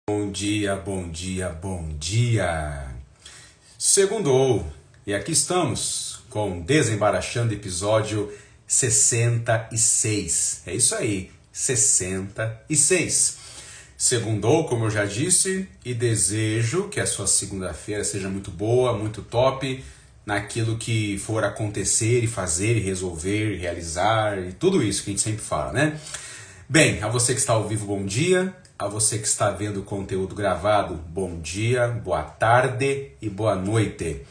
Bom dia, bom dia, bom dia! Segundou! E aqui estamos com Desembaraxando episódio 66. É isso aí, 66. Segundou, como eu já disse, e desejo que a sua segunda-feira seja muito boa, muito top, naquilo que for acontecer e fazer, e resolver, e realizar, e tudo isso que a gente sempre fala, né? Bem, a você que está ao vivo, bom dia. A você que está vendo o conteúdo gravado, bom dia, boa tarde e boa noite.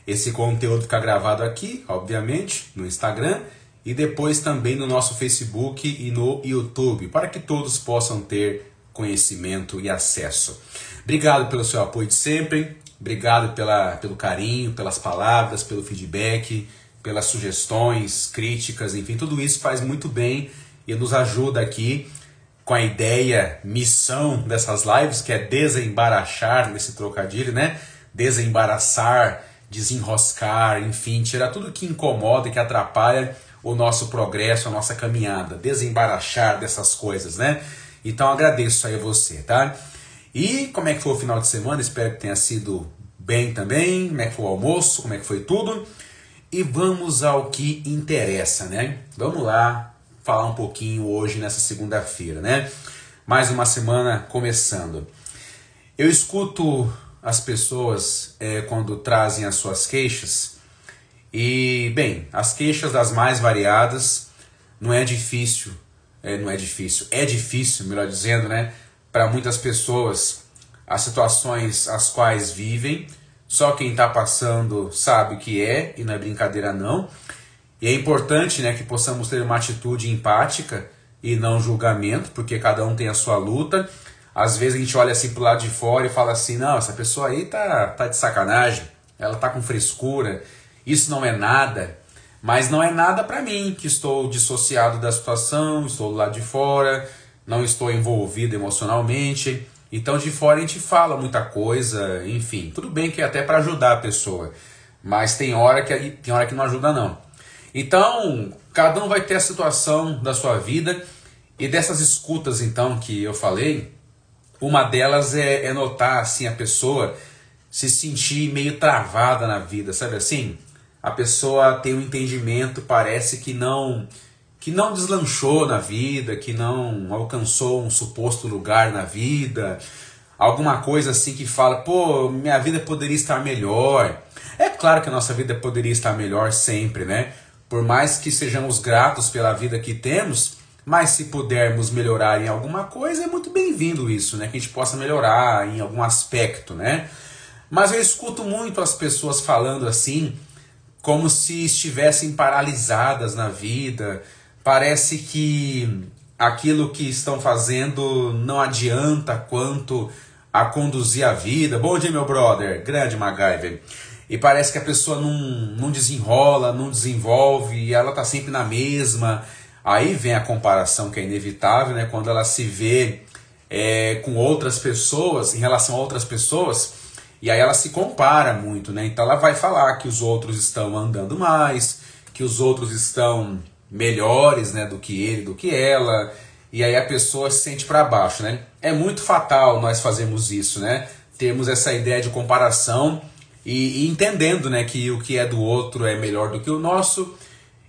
Esse conteúdo fica gravado aqui, obviamente, no Instagram e depois também no nosso Facebook e no YouTube, para que todos possam ter conhecimento e acesso. Obrigado pelo seu apoio de sempre, obrigado pelo carinho, pelas palavras, pelo feedback, pelas sugestões, críticas, enfim, tudo isso faz muito bem e nos ajuda aqui com a ideia, missão dessas lives, que é desembaraxar, nesse trocadilho, né? Desembaraçar, desenroscar, enfim, tirar tudo que incomoda e que atrapalha o nosso progresso, a nossa caminhada. Desembaraxar dessas coisas, né? Então agradeço aí a você, tá? E como é que foi o final de semana? Espero que tenha sido bem também. Como é que foi o almoço? Como é que foi tudo? E vamos ao que interessa, né? Vamos lá falar um pouquinho hoje nessa segunda-feira, né? Mais uma semana começando. Eu escuto as pessoas quando trazem as suas queixas e, bem, as queixas das mais variadas é difícil, melhor dizendo, né? Para muitas pessoas, as situações as quais vivem, só quem está passando sabe o que é e não é brincadeira não. E é importante, né, que possamos ter uma atitude empática e não julgamento, porque cada um tem a sua luta. Às vezes a gente olha assim pro lado de fora e fala assim, não, essa pessoa aí tá de sacanagem, ela tá com frescura, isso não é nada. Mas não é nada para mim, que estou dissociado da situação, estou do lado de fora, não estou envolvido emocionalmente. Então de fora a gente fala muita coisa, enfim, tudo bem que é até para ajudar a pessoa, mas tem hora que não ajuda não. Então, cada um vai ter a situação da sua vida e dessas escutas então que eu falei, uma delas é notar assim a pessoa se sentir meio travada na vida, sabe assim? A pessoa tem um entendimento, parece que não deslanchou na vida, que não alcançou um suposto lugar na vida, alguma coisa assim que fala, pô, minha vida poderia estar melhor. É claro que a nossa vida poderia estar melhor sempre, né? Por mais que sejamos gratos pela vida que temos, mas se pudermos melhorar em alguma coisa, é muito bem-vindo isso, né? Que a gente possa melhorar em algum aspecto, né? Mas eu escuto muito as pessoas falando assim, como se estivessem paralisadas na vida. Parece que aquilo que estão fazendo não adianta quanto a conduzir a vida. Bom dia, meu brother, grande MacGyver. E parece que a pessoa não desenrola, não desenvolve, e ela está sempre na mesma. Aí vem a comparação que é inevitável, né? Quando ela se vê com outras pessoas, em relação a outras pessoas, e aí ela se compara muito, né? Então ela vai falar que os outros estão andando mais, que os outros estão melhores, né, do que ele, do que ela, e aí a pessoa se sente para baixo, né? É muito fatal nós fazermos isso, né? Termos essa ideia de comparação, e entendendo, né, que o que é do outro é melhor do que o nosso,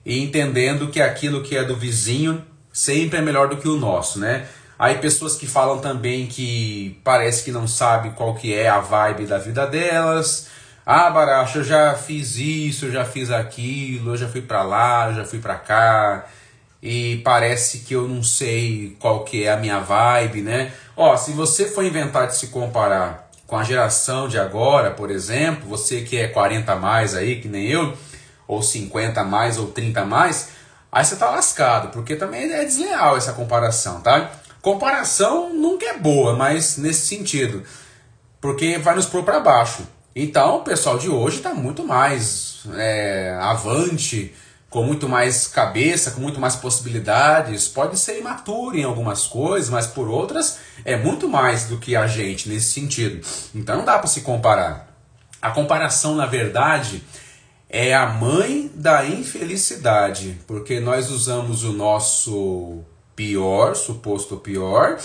e entendendo que aquilo que é do vizinho sempre é melhor do que o nosso, né? Aí pessoas que falam também que parece que não sabem qual que é a vibe da vida delas. Ah, Baracha, eu já fiz isso, eu já fiz aquilo, eu já fui pra lá, eu já fui pra cá, e parece que eu não sei qual que é a minha vibe, né? Ó, se você for inventar de se comparar com a geração de agora, por exemplo, você que é 40 a mais aí, que nem eu, ou 50 a mais, ou 30 a mais, aí você tá lascado, porque também é desleal essa comparação, tá? Comparação nunca é boa, mas nesse sentido, porque vai nos pôr para baixo. Então o pessoal de hoje está muito mais avante, com muito mais cabeça, com muito mais possibilidades, pode ser imaturo em algumas coisas, mas por outras é muito mais do que a gente nesse sentido. Então não dá para se comparar. A comparação, na verdade, é a mãe da infelicidade, porque nós usamos o nosso pior, suposto pior,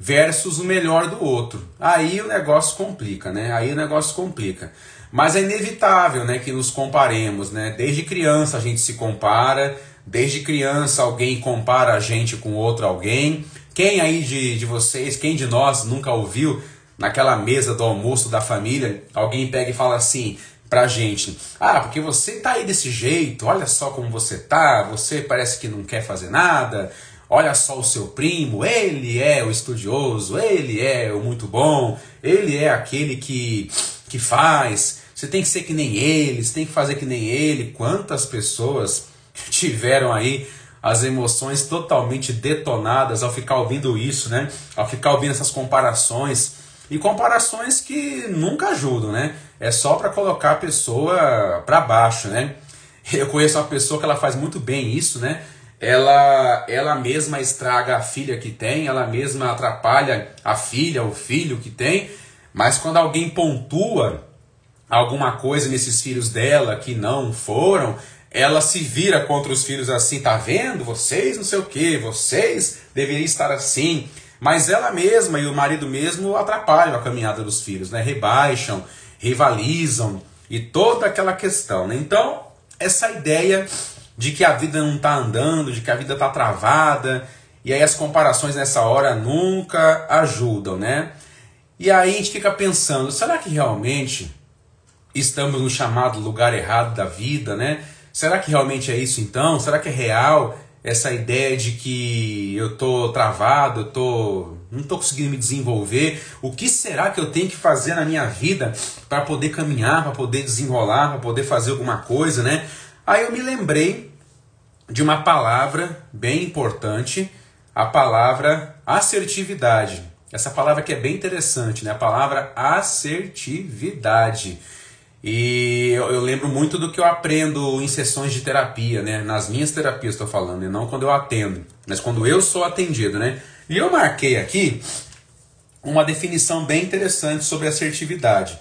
versus o melhor do outro. Aí o negócio complica, né? Aí o negócio complica. Mas é inevitável, né, que nos comparemos, né? Desde criança a gente se compara, desde criança alguém compara a gente com outro alguém. Quem aí de vocês, quem de nós nunca ouviu naquela mesa do almoço da família, alguém pega e fala assim pra gente: ah, porque você tá aí desse jeito, olha só como você tá, você parece que não quer fazer nada, olha só o seu primo, ele é o estudioso, ele é o muito bom, ele é aquele que faz, você tem que ser que nem ele, você tem que fazer que nem ele. Quantas pessoas tiveram aí as emoções totalmente detonadas ao ficar ouvindo isso, né? Ao ficar ouvindo essas comparações. E comparações que nunca ajudam, né? É só para colocar a pessoa para baixo, né? Eu conheço uma pessoa que ela faz muito bem isso, né? Ela mesma estraga a filha que tem, ela mesma atrapalha a filha, o filho que tem, mas quando alguém pontua alguma coisa nesses filhos dela que não foram, ela se vira contra os filhos assim: tá vendo? Vocês não sei o que, vocês deveriam estar assim. Mas ela mesma e o marido mesmo atrapalham a caminhada dos filhos, né? Rebaixam, rivalizam e toda aquela questão, né? Então, essa ideia de que a vida não está andando, de que a vida está travada, e aí as comparações nessa hora nunca ajudam, né? E aí a gente fica pensando: será que realmente estamos no chamado lugar errado da vida, né? Será que realmente é isso então? Será que é real essa ideia de que eu tô travado, não tô conseguindo me desenvolver? O que será que eu tenho que fazer na minha vida para poder caminhar, para poder desenrolar, para poder fazer alguma coisa, né? Aí eu me lembrei de uma palavra bem importante, a palavra assertividade. Essa palavra que é bem interessante, né? A palavra assertividade. E eu lembro muito do que eu aprendo em sessões de terapia, né? Nas minhas terapias estou falando, né? Não quando eu atendo, mas quando eu sou atendido, né? E eu marquei aqui uma definição bem interessante sobre assertividade: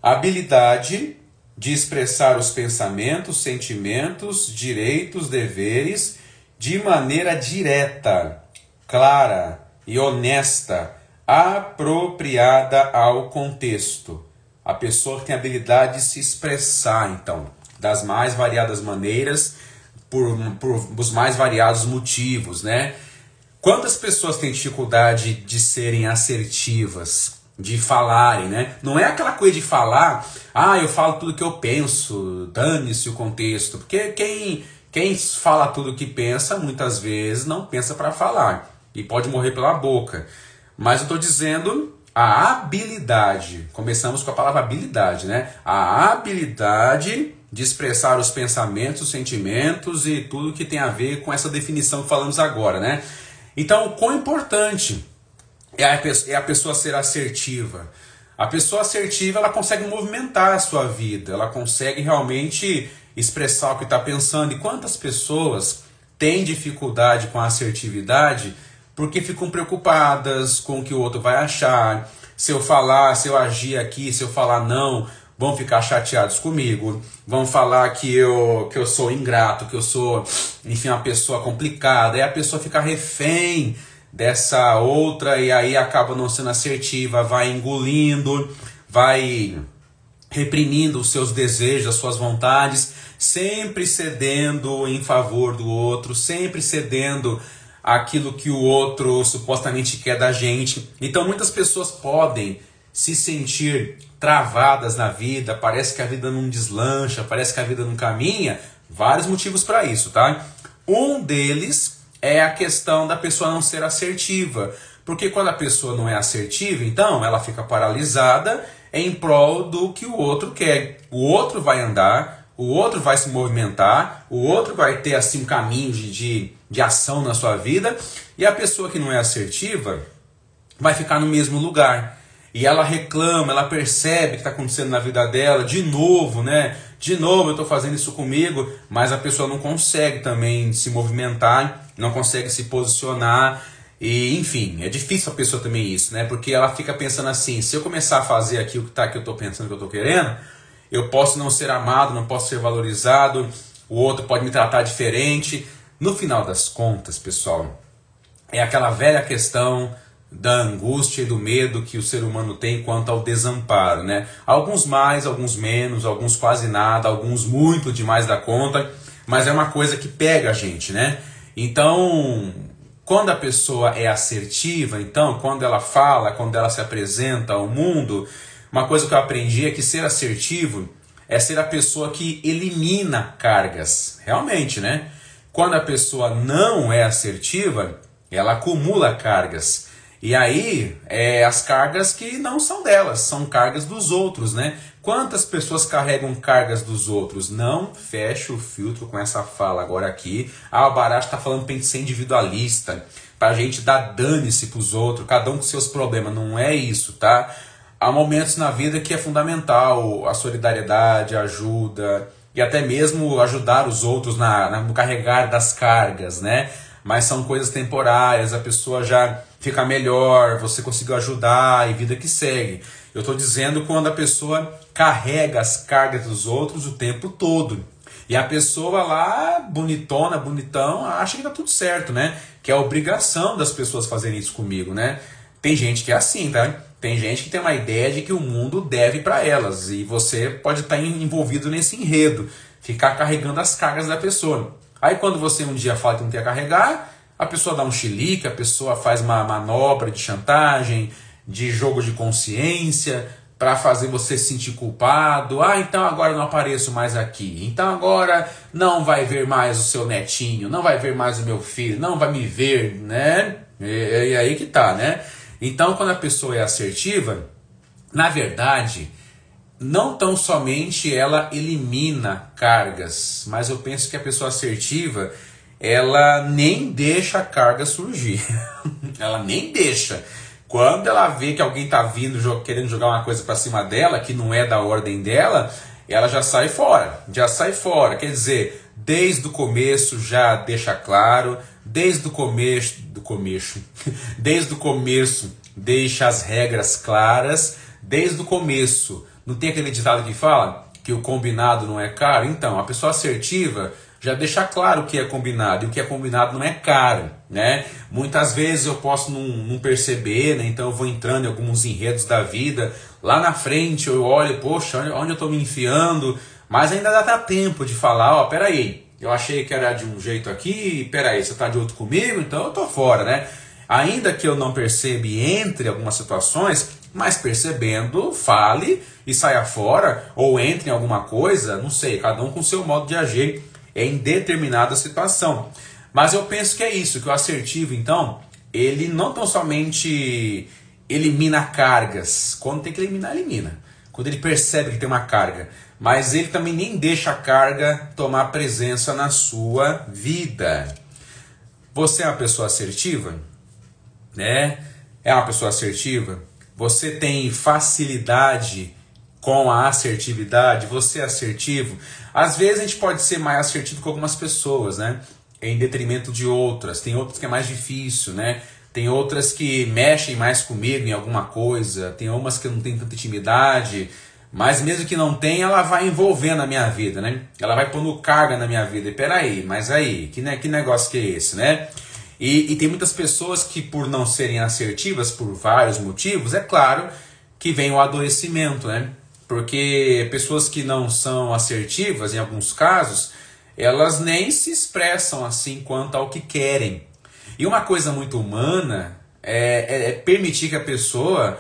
a habilidade de expressar os pensamentos, sentimentos, direitos, deveres de maneira direta, clara e honesta, apropriada ao contexto. A pessoa que tem a habilidade de se expressar, então, das mais variadas maneiras, por os mais variados motivos, né? Quantas pessoas têm dificuldade de serem assertivas, de falarem, né? Não é aquela coisa de falar: ah, eu falo tudo que eu penso, dane-se o contexto. Porque quem fala tudo que pensa, muitas vezes não pensa para falar e pode morrer pela boca. Mas eu estou dizendo a habilidade. Começamos com a palavra habilidade, né? A habilidade de expressar os pensamentos, os sentimentos e tudo que tem a ver com essa definição que falamos agora, né? Então, o quão importante é a pessoa ser assertiva. A pessoa assertiva, ela consegue movimentar a sua vida, ela consegue realmente expressar o que está pensando. E quantas pessoas têm dificuldade com a assertividade porque ficam preocupadas com o que o outro vai achar. Se eu falar, se eu agir aqui, se eu falar não, vão ficar chateados comigo, vão falar que eu sou ingrato, que eu sou, enfim, uma pessoa complicada. Aí a pessoa fica refém dessa outra e aí acaba não sendo assertiva, vai engolindo, vai reprimindo os seus desejos, as suas vontades, sempre cedendo em favor do outro, sempre cedendo aquilo que o outro supostamente quer da gente. Então muitas pessoas podem se sentir travadas na vida, parece que a vida não deslancha, parece que a vida não caminha. Vários motivos para isso, tá? Um deles é a questão da pessoa não ser assertiva, porque quando a pessoa não é assertiva, então ela fica paralisada em prol do que o outro quer. O outro vai andar, o outro vai se movimentar, o outro vai ter assim um caminho de ação na sua vida, e a pessoa que não é assertiva vai ficar no mesmo lugar. E ela reclama, ela percebe o que está acontecendo na vida dela, de novo, né? De novo eu estou fazendo isso comigo, mas a pessoa não consegue também se movimentar, não consegue se posicionar, e enfim, é difícil a pessoa também isso, né? Porque ela fica pensando assim: se eu começar a fazer aquilo que eu estou pensando, que eu estou querendo, eu posso não ser amado, não posso ser valorizado, o outro pode me tratar diferente. No final das contas, pessoal, é aquela velha questão da angústia e do medo que o ser humano tem quanto ao desamparo, né? Alguns mais, alguns menos, alguns quase nada, alguns muito demais da conta, mas é uma coisa que pega a gente, né? Então, quando a pessoa é assertiva, então, quando ela fala, quando ela se apresenta ao mundo, uma coisa que eu aprendi é que ser assertivo é ser a pessoa que elimina cargas, realmente, né? Quando a pessoa não é assertiva, ela acumula cargas. E aí, as cargas que não são delas, são cargas dos outros, né? Quantas pessoas carregam cargas dos outros? Não fecha o filtro com essa fala agora aqui. O Baracho está falando para a gente ser individualista, para a gente dar dane-se para os outros, cada um com seus problemas. Não é isso, tá? Há momentos na vida que é fundamental a solidariedade, a ajuda e até mesmo ajudar os outros no carregar das cargas, né? Mas são coisas temporárias, a pessoa já fica melhor, você conseguiu ajudar e vida que segue. Eu estou dizendo quando a pessoa carrega as cargas dos outros o tempo todo. E a pessoa lá, bonitona, bonitão, acha que tá tudo certo, né? Que é a obrigação das pessoas fazerem isso comigo, né? Tem gente que é assim, tá? Tem gente que tem uma ideia de que o mundo deve para elas. E você pode estar envolvido nesse enredo, ficar carregando as cargas da pessoa. Aí quando você um dia fala que não quer carregar, a pessoa dá um chilique, a pessoa faz uma manobra de chantagem, de jogo de consciência, para fazer você se sentir culpado. Então agora eu não apareço mais aqui. Então agora não vai ver mais o seu netinho, não vai ver mais o meu filho, não vai me ver, né? E aí que tá, né? Então quando a pessoa é assertiva, na verdade, não tão somente ela elimina cargas, mas eu penso que a pessoa assertiva, ela nem deixa a carga surgir. Ela nem deixa. Quando ela vê que alguém está vindo querendo jogar uma coisa para cima dela, que não é da ordem dela, ela já sai fora. Já sai fora. Quer dizer, desde o começo já deixa claro, desde o começo, desde o começo deixa as regras claras, desde o começo. Não tem aquele ditado que fala que o combinado não é caro? Então, a pessoa assertiva já deixa claro o que é combinado, e o que é combinado não é caro, né? Muitas vezes eu posso não perceber, né? Então eu vou entrando em alguns enredos da vida, lá na frente eu olho, poxa, onde eu estou me enfiando, mas ainda dá tempo de falar, peraí, eu achei que era de um jeito aqui, peraí, você está de outro comigo, então eu estou fora, né? Ainda que eu não perceba e entre algumas situações, mas percebendo, fale e saia fora, ou entre em alguma coisa, não sei, cada um com o seu modo de agir em determinada situação. Mas eu penso que é isso, que o assertivo, então, ele não tão somente elimina cargas, quando tem que eliminar, elimina. Quando ele percebe que tem uma carga, mas ele também nem deixa a carga tomar presença na sua vida. Você é uma pessoa assertiva? Né? É uma pessoa assertiva? Você tem facilidade com a assertividade? Você é assertivo? Às vezes a gente pode ser mais assertivo com algumas pessoas, né? Em detrimento de outras. Tem outras que é mais difícil, né? Tem outras que mexem mais comigo em alguma coisa. Tem umas que não tem tanta intimidade. Mas mesmo que não tenha, ela vai envolvendo a minha vida, né? Ela vai pondo carga na minha vida. E peraí, mas aí, que negócio que é esse, né? E tem muitas pessoas que, por não serem assertivas, por vários motivos, é claro que vem o adoecimento, né? Porque pessoas que não são assertivas, em alguns casos, elas nem se expressam assim quanto ao que querem. E uma coisa muito humana é permitir que a pessoa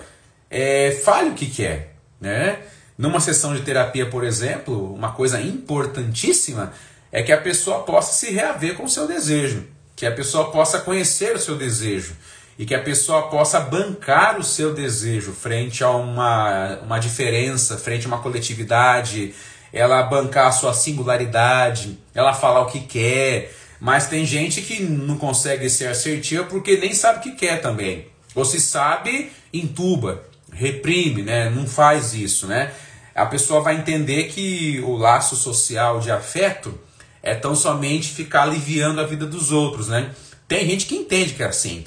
fale o que quer, né? Numa sessão de terapia, por exemplo, uma coisa importantíssima é que a pessoa possa se reaver com o seu desejo, que a pessoa possa conhecer o seu desejo e que a pessoa possa bancar o seu desejo frente a uma diferença, frente a uma coletividade, ela bancar a sua singularidade, ela falar o que quer. Mas tem gente que não consegue ser assertiva porque nem sabe o que quer também. Ou se sabe, entuba, reprime, né? Não faz isso, né? A pessoa vai entender que o laço social de afeto é tão somente ficar aliviando a vida dos outros, né? Tem gente que entende que é assim,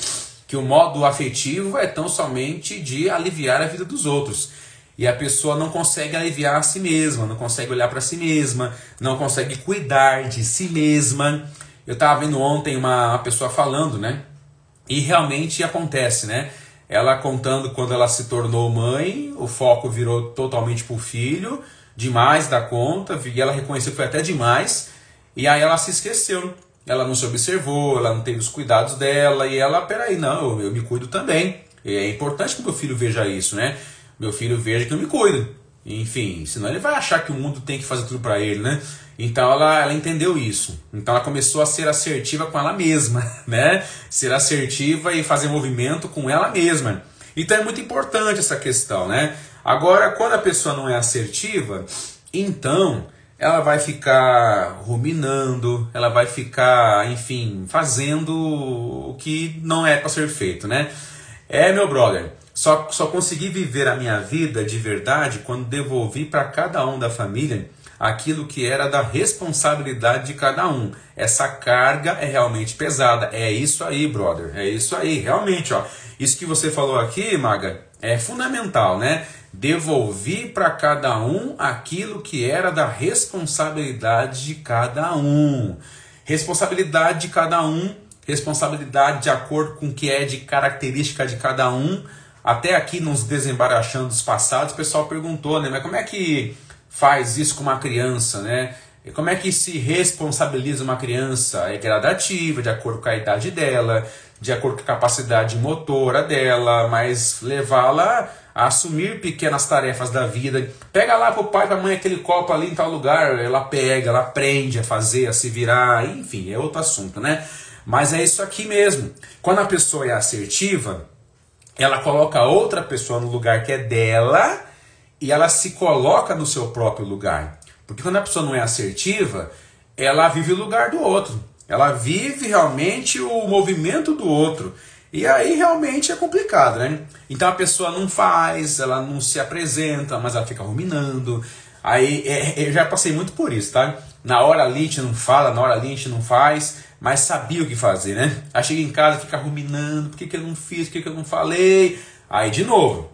que o modo afetivo é tão somente de aliviar a vida dos outros. E a pessoa não consegue aliviar a si mesma, não consegue olhar para si mesma, não consegue cuidar de si mesma. Eu estava vendo ontem uma pessoa falando, né? E realmente acontece, né? Ela contando quando ela se tornou mãe, o foco virou totalmente pro filho, demais da conta, e ela reconheceu que foi até demais, e aí ela se esqueceu. Ela não se observou, ela não teve os cuidados dela, e ela, peraí, não, eu me cuido também. E é importante que meu filho veja isso, né? Meu filho veja que eu me cuido. Enfim, senão ele vai achar que o mundo tem que fazer tudo pra ele, né? Então ela entendeu isso. Então ela começou a ser assertiva com ela mesma, né? Ser assertiva e fazer movimento com ela mesma. Então é muito importante essa questão, né? Agora, quando a pessoa não é assertiva, então ela vai ficar ruminando, ela vai ficar, enfim, fazendo o que não é para ser feito, né? Meu brother, só consegui viver a minha vida de verdade quando devolvi para cada um da família aquilo que era da responsabilidade de cada um. Essa carga é realmente pesada. É isso aí, brother. É isso aí, realmente, ó. Isso que você falou aqui, Maga, é fundamental, né? Devolvi para cada um aquilo que era da responsabilidade de cada um. Responsabilidade de cada um, responsabilidade de acordo com o que é de característica de cada um. Até aqui nos Desembaraçando dos Passados, o pessoal perguntou, né? Mas como é que faz isso com uma criança, né? E como é que se responsabiliza uma criança? É gradativa, de acordo com a idade dela, de acordo com a capacidade motora dela, mas levá-la a assumir pequenas tarefas da vida. Pega lá pro pai, pra mãe aquele copo ali em tal lugar, ela pega, ela aprende a fazer, a se virar, enfim, é outro assunto, né? Mas é isso aqui mesmo. Quando a pessoa é assertiva, ela coloca outra pessoa no lugar que é dela e ela se coloca no seu próprio lugar. Porque quando a pessoa não é assertiva, ela vive o lugar do outro. Ela vive realmente o movimento do outro. E aí realmente é complicado, né? Então a pessoa não faz, ela não se apresenta, mas ela fica ruminando. Aí eu já passei muito por isso, tá? Na hora ali a gente não fala, na hora ali a gente não faz, mas sabia o que fazer, né? Aí chega em casa e fica ruminando, por que eu não fiz, por que eu não falei? Aí de novo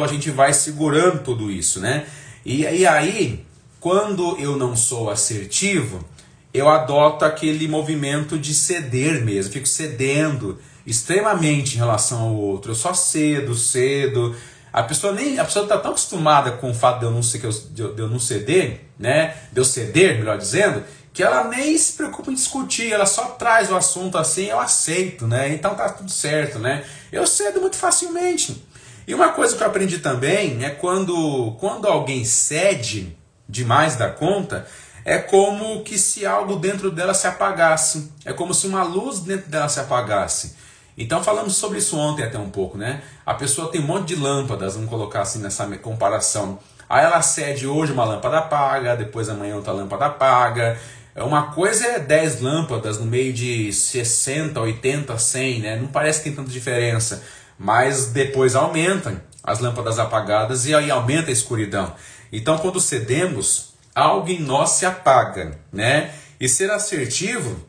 a gente vai segurando tudo isso, né? E aí, quando eu não sou assertivo, eu adoto aquele movimento de ceder mesmo, fico cedendo extremamente em relação ao outro. Eu só cedo. A pessoa está tão acostumada com o fato de eu não ceder, né? De eu ceder, melhor dizendo, que ela nem se preocupa em discutir, ela só traz o assunto assim, eu aceito, né? Então tá tudo certo, né? Eu cedo muito facilmente. E uma coisa que eu aprendi também é quando alguém cede demais da conta, é como que se algo dentro dela se apagasse. É como se uma luz dentro dela se apagasse. Então falamos sobre isso ontem até um pouco, né? A pessoa tem um monte de lâmpadas, vamos colocar assim nessa comparação. Aí ela cede hoje uma lâmpada apaga, depois amanhã outra lâmpada apaga. Uma coisa é 10 lâmpadas no meio de 60, 80, 100, né? Não parece que tem tanta diferença. Mas depois aumentam as lâmpadas apagadas e aí aumenta a escuridão. Então quando cedemos, algo em nós se apaga, né? E ser assertivo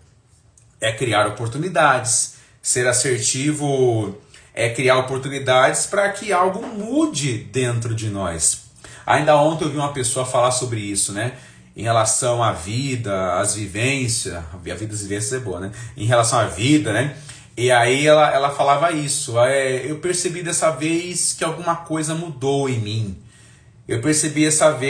é criar oportunidades. Ser assertivo é criar oportunidades para que algo mude dentro de nós. Ainda ontem eu vi uma pessoa falar sobre isso, né? Em relação à vida, às vivências. A vida das vivências é boa, né? Em relação à vida, né? E aí ela falava isso. Eu percebi dessa vez que alguma coisa mudou em mim. Eu percebi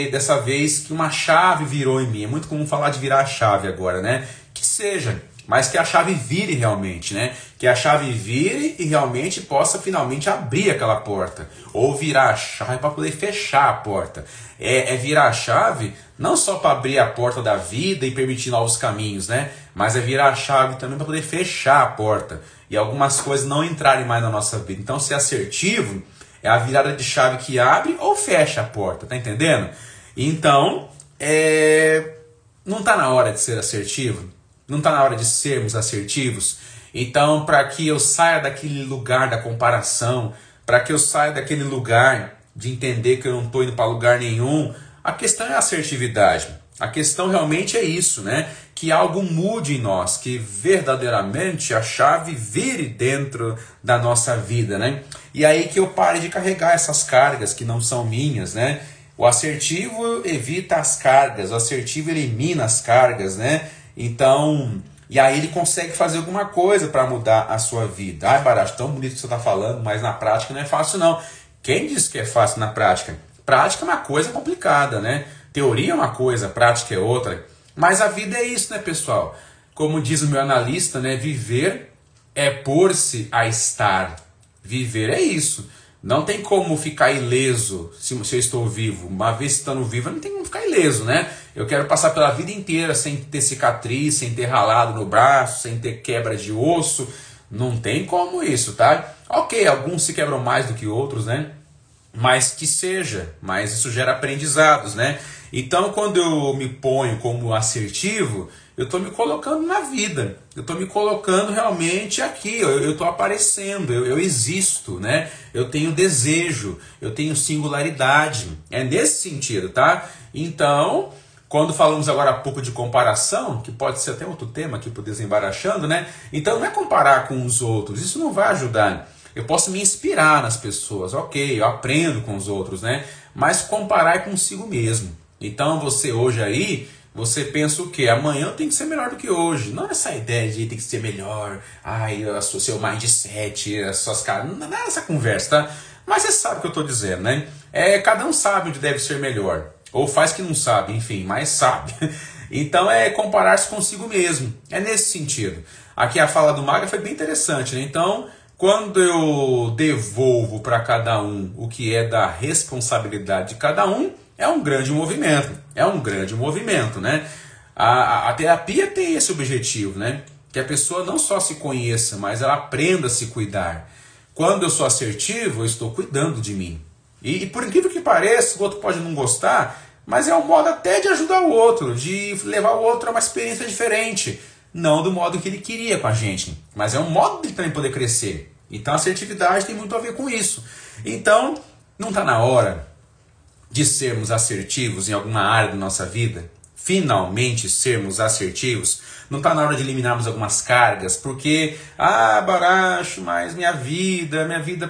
dessa vez que uma chave virou em mim. É muito comum falar de virar a chave agora, né? Que seja, mas que a chave vire realmente, né? Que a chave vire e realmente possa finalmente abrir aquela porta. Ou virar a chave para poder fechar a porta. É virar a chave não só para abrir a porta da vida e permitir novos caminhos, né? Mas é virar a chave também para poder fechar a porta. E algumas coisas não entrarem mais na nossa vida. Então ser assertivo é a virada de chave que abre ou fecha a porta, tá entendendo? Então, não está na hora de ser assertivo? Não está na hora de sermos assertivos? Então, para que eu saia daquele lugar da comparação, para que eu saia daquele lugar de entender que eu não estou indo para lugar nenhum, a questão é a assertividade. A questão realmente é isso, né? Que algo mude em nós, que verdadeiramente a chave vire dentro da nossa vida, né? E aí que eu pare de carregar essas cargas que não são minhas, né? O assertivo evita as cargas, o assertivo elimina as cargas, né? Então, E aí ele consegue fazer alguma coisa para mudar a sua vida. Ai, Baracho, tão bonito que você está falando, mas na prática não é fácil não. Quem disse que é fácil na prática? Prática é uma coisa complicada, né? Teoria é uma coisa, prática é outra. Mas a vida é isso, né, pessoal? Como diz o meu analista, né, viver é pôr-se a estar. Viver é isso. Não tem como ficar ileso se eu estou vivo. Uma vez estando vivo, não tem como ficar ileso, né? Eu quero passar pela vida inteira sem ter cicatriz, sem ter ralado no braço, sem ter quebra de osso. Não tem como isso, tá? Ok, alguns se quebram mais do que outros, né? Mas que seja, mas isso gera aprendizados, né? Então, quando eu me ponho como assertivo, eu estou me colocando na vida, eu estou me colocando realmente aqui, eu estou aparecendo, eu existo, né? Eu tenho desejo, eu tenho singularidade, é nesse sentido, tá? Então, quando falamos agora há pouco de comparação, que pode ser até outro tema aqui para o Desembaraxando, né? Então, não é comparar com os outros, isso não vai ajudar. Eu posso me inspirar nas pessoas, ok, eu aprendo com os outros, né? Mas comparar é consigo mesmo. Então você hoje aí, você pensa o quê? Amanhã eu tenho que ser melhor do que hoje. Não é essa ideia de tem que ser melhor, ai, o seu mindset, as suas caras, não é essa conversa, tá? Mas você sabe o que eu estou dizendo, né? Cada um sabe onde deve ser melhor. Ou faz que não sabe, enfim, mas sabe. Então é comparar-se consigo mesmo. É nesse sentido. Aqui a fala do Maga foi bem interessante, né? Então, quando eu devolvo para cada um o que é da responsabilidade de cada um, é um grande movimento. É um grande movimento, né? A terapia tem esse objetivo, né? Que a pessoa não só se conheça, mas ela aprenda a se cuidar. Quando eu sou assertivo, eu estou cuidando de mim. E por incrível que pareça, o outro pode não gostar, mas é um modo até de ajudar o outro, de levar o outro a uma experiência diferente. Não do modo que ele queria com a gente, mas é um modo de também poder crescer. Então a assertividade tem muito a ver com isso. Então, não está na hora de sermos assertivos em alguma área da nossa vida? Finalmente sermos assertivos? Não está na hora de eliminarmos algumas cargas? Porque, Baracho, mas minha vida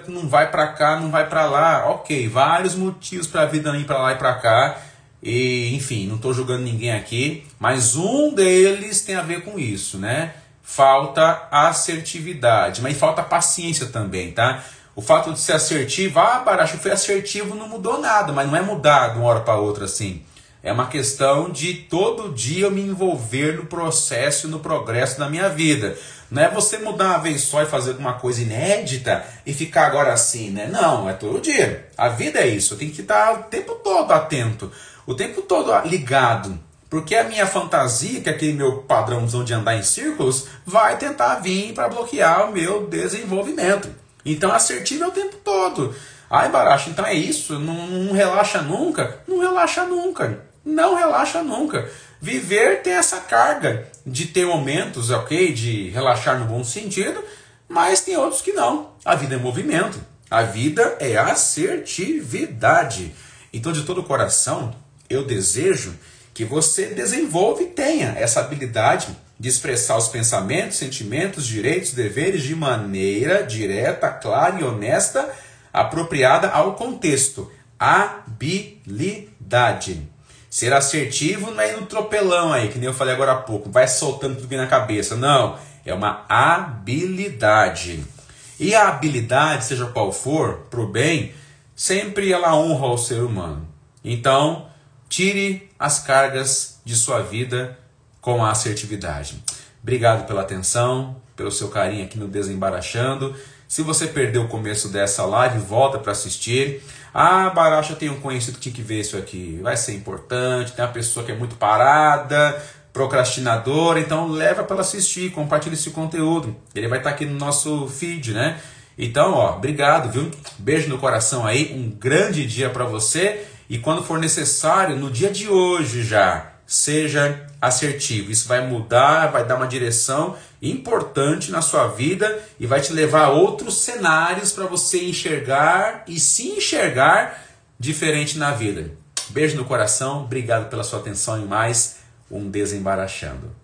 não vai para cá, não vai para lá. Ok, vários motivos para a vida não ir para lá e para cá. E, enfim, não estou julgando ninguém aqui, mas um deles tem a ver com isso, né? Falta assertividade, mas falta paciência também, tá? O fato de ser assertivo, Baracho, eu fui assertivo, não mudou nada, mas não é mudar de uma hora para outra assim. É uma questão de todo dia eu me envolver no processo e no progresso da minha vida. Não é você mudar uma vez só e fazer alguma coisa inédita e ficar agora assim, né? Não, é todo dia. A vida é isso, eu tenho que estar o tempo todo atento, o tempo todo ligado. Porque a minha fantasia, que é aquele meu padrãozão de andar em círculos, vai tentar vir para bloquear o meu desenvolvimento. Então assertivo é o tempo todo. Baracho, então é isso? Não relaxa nunca? Não relaxa nunca. Não relaxa nunca. Viver tem essa carga de ter momentos, ok? De relaxar no bom sentido, mas tem outros que não. A vida é movimento. A vida é assertividade. Então, de todo o coração, eu desejo que você desenvolva e tenha essa habilidade de expressar os pensamentos, sentimentos, direitos, deveres de maneira direta, clara e honesta, apropriada ao contexto. Habilidade. Ser assertivo não é ir no tropelão aí, que nem eu falei agora há pouco, vai soltando tudo bem na cabeça. Não, é uma habilidade. E a habilidade, seja qual for, para o bem, sempre ela honra o ser humano. Então, tire as cargas de sua vida com a assertividade. Obrigado pela atenção, pelo seu carinho aqui no Desembaraxando. Se você perdeu o começo dessa live, volta para assistir. Baracho, eu tenho um conhecido que tinha que ver isso aqui. Vai ser importante. Tem uma pessoa que é muito parada, procrastinadora, então leva para ela assistir, compartilha esse conteúdo. Ele vai estar aqui no nosso feed, né? Então, obrigado, viu? Beijo no coração aí, um grande dia para você. E quando for necessário, no dia de hoje já, seja assertivo. Isso vai mudar, vai dar uma direção importante na sua vida e vai te levar a outros cenários para você enxergar e se enxergar diferente na vida. Beijo no coração, obrigado pela sua atenção e mais um Desembaraxando.